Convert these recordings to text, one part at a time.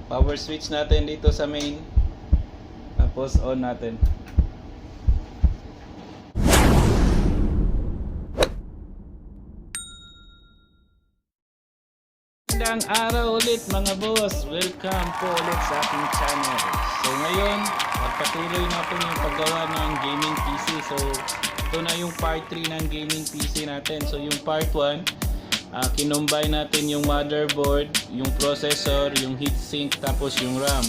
Power switch natin dito sa main. Tapos on natin. Magandang araw ulit mga boss. Welcome po ulit sa aking channel. So ngayon, pagpatuloy natin yung paggawa ng gaming PC. So ito na yung part 3 ng gaming PC natin. So yung part 1, kinumbine natin yung motherboard, yung processor, yung heatsink, tapos yung RAM.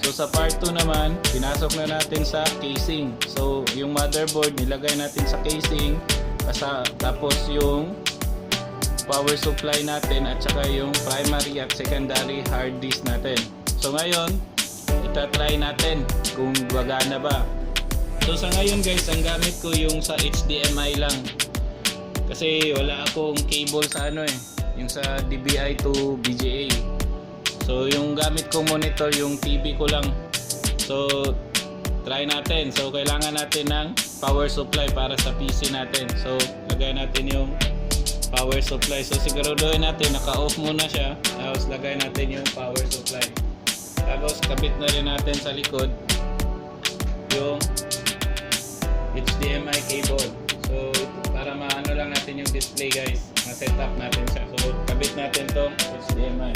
So sa part 2 naman, pinasok na natin sa casing. So yung motherboard nilagay natin sa casing, tapos yung power supply natin at saka yung primary at secondary hard disk natin. So ngayon, itatry natin kung gagana ba. So sa ngayon guys, ang gamit ko yung sa HDMI lang. Kasi wala akong cable sa yung sa DVI to VGA. So yung gamit kong monitor, yung TV ko lang. So try natin. So kailangan natin ng power supply para sa PC natin. So lagay natin yung power supply. So siguraduhin natin naka-off muna siya. Tapos lagay natin yung power supply. Tapos kabit na rin natin sa likod yung HDMI cable. So para maano lang natin yung display guys, ma-set up natin siya. So kabit natin tong HDMI.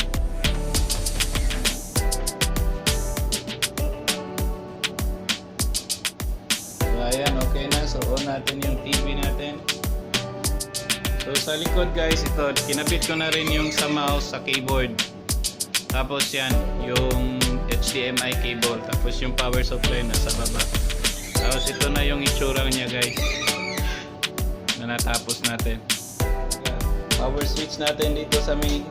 So ayan, okay na. So on natin yung TV natin. So sa likod guys, ito kinabit ko na rin yung sa mouse sa keyboard. Tapos yan, yung HDMI cable. Tapos yung power supply nasa baba. Tapos ito na yung itsura niya guys, na natapos natin. Power switch natin dito sa main.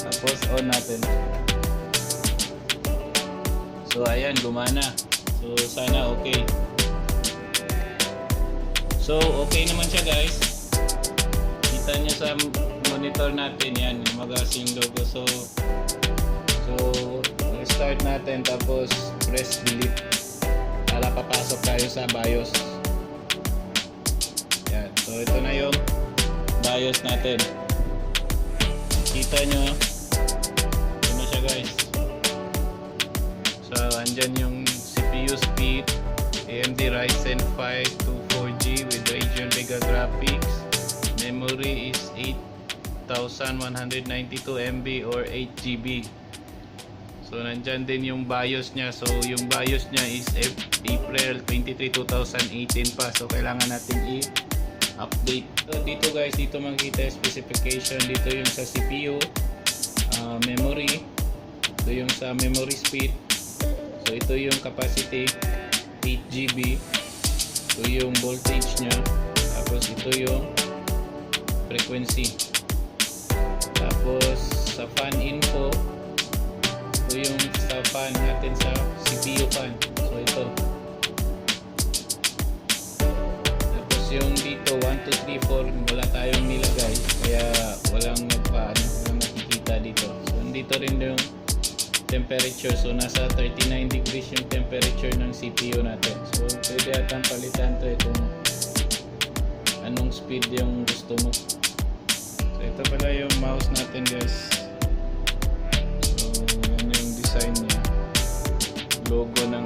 Tapos on natin. So ayan, gumana. So sana okay. So okay naman siya guys. Kita nyo sa monitor natin yan, yung magazine logo. So start natin, tapos press delete para papasok tayo sa BIOS. Yan. So ito na yung BIOS natin. Kita nyo, ito na siya guys. So andyan yung CPU speed, AMD Ryzen 5 24G with Radeon Vega graphics. Memory is 8192 MB or 8 GB. So nandyan din yung BIOS niya. So yung BIOS niya is April 23, 2018 pa. So kailangan natin i-update. So dito guys, dito makikita specification. Dito yung sa CPU, memory. Ito yung sa memory speed. So ito yung capacity, 8 GB. Ito yung voltage niya. Tapos ito yung frequency. Tapos sa fan info, ito yung sa fan natin sa CPU fan. So ito. Tapos yung dito 1, 2, 3, 4 wala tayong nilagay, kaya walang nakikita dito. So dito rin yung temperature. So nasa 39 degrees yung temperature ng CPU natin. So pwede atang palitan to kung anong speed yung gusto mo. So ito pala yung mouse natin guys. So yan yung design niya. Logo ng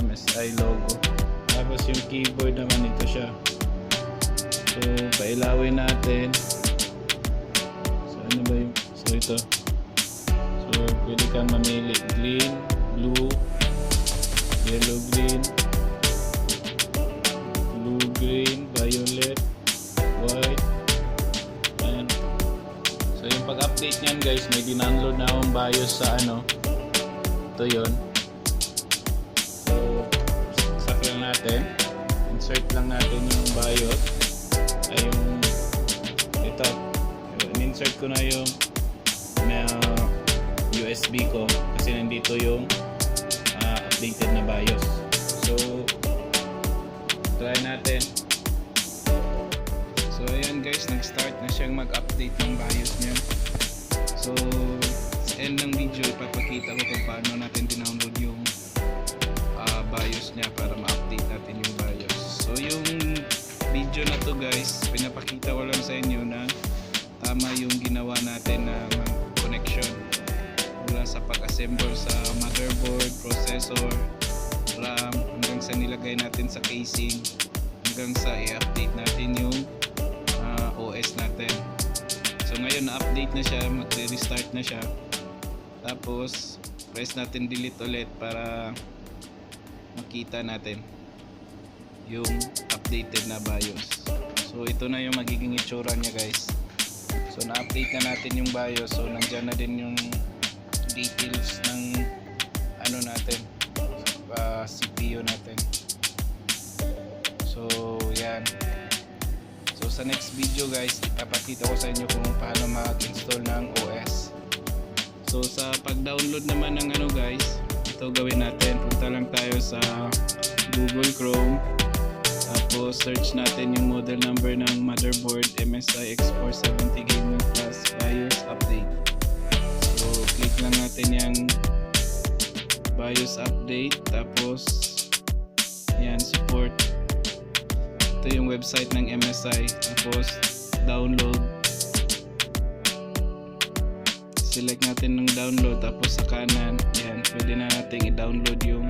MSI logo. Tapos yung keyboard naman, ito siya. So pailawin natin. So ano ba yung, so ito. So pwede kang mamili, green, blue, yellow green, blue green, violet, white. Ayan. So yung pag-update niyan guys, may dindownload na akong BIOS sa ito yun. So sak lang natin, insert lang natin yung BIOS ay yung ito. In-insert ko na yung USB ko kasi nandito yung updated na BIOS. So try natin. So ayan guys, nag-start na siyang mag-update ng BIOS niya. So sa end ng video, ipapakita ko kung paano natin dinownload yung BIOS niya para ma-update natin yung BIOS. So yung video na to guys, pinapakita ko lang sa inyo na tama yung ginawa natin na connection. Mula sa pag-assemble sa motherboard, processor, RAM, hanggang sa nilagay natin sa casing, hanggang sa i-update natin yung OS natin. So ngayon na-update na siya, magre-restart na siya. Tapos press natin delete ulit para makita natin yung updated na BIOS. So ito na yung magiging itsura niya guys. So na-update na natin yung BIOS. So nandyan na din yung details ng ano natin, CPU natin. So yan. So sa next video guys, ipapakita ko sa inyo kung paano mag-install ng OS. So sa pag-download naman ng ano guys, ito gawin natin. Punta lang tayo sa Google Chrome. Tapos search natin yung model number ng motherboard MSI X470 Gaming Plus BIOS Update. So click lang natin yung BIOS Update. Tapos yan, support. Ito yung website ng MSI. Tapos download. Select natin ng download. Tapos sa kanan, yan, pwede na natin i-download yung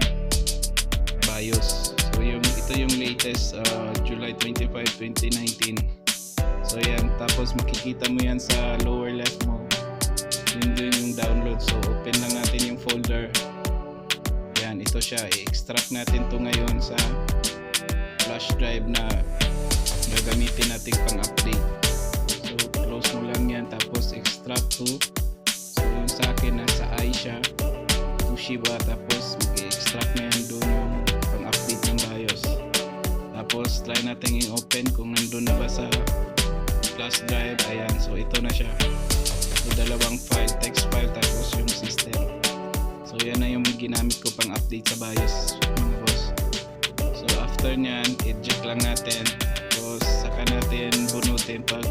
BIOS. So ito yung latest July 25, 2019. So yan, tapos makikita mo yan sa lower left mo. Yun yung download. So open lang natin yung folder. Yan, ito siya. I-extract natin to ngayon sa flash drive na gagamitin natin pang update. So close mo lang yan, tapos extract to. So yung sa akin nasa I siya, Toshiba, tapos mag-extract na yan doon yung pang-update ng BIOS. Tapos try natin i-open kung nandun na ba sa flash drive. Ayan, so ito na siya. So dalawang file, text file, tapos yung system. So yan na yung ginamit ko pang-update sa BIOS mga boss. So after nyan, eject lang natin. Tapos saka natin bunutin pag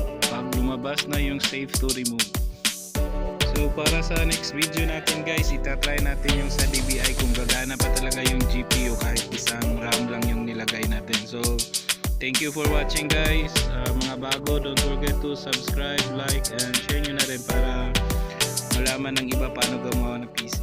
lumabas na yung save to remove. So para sa next video natin guys, itatry natin yung sa DBI kung gagana pa talaga yung GPU kahit isang RAM lang yung nilagay natin. So thank you for watching guys. Mga bago, don't forget to subscribe, like, and share nyo na rin para malaman ng iba paano gumawa ng PC.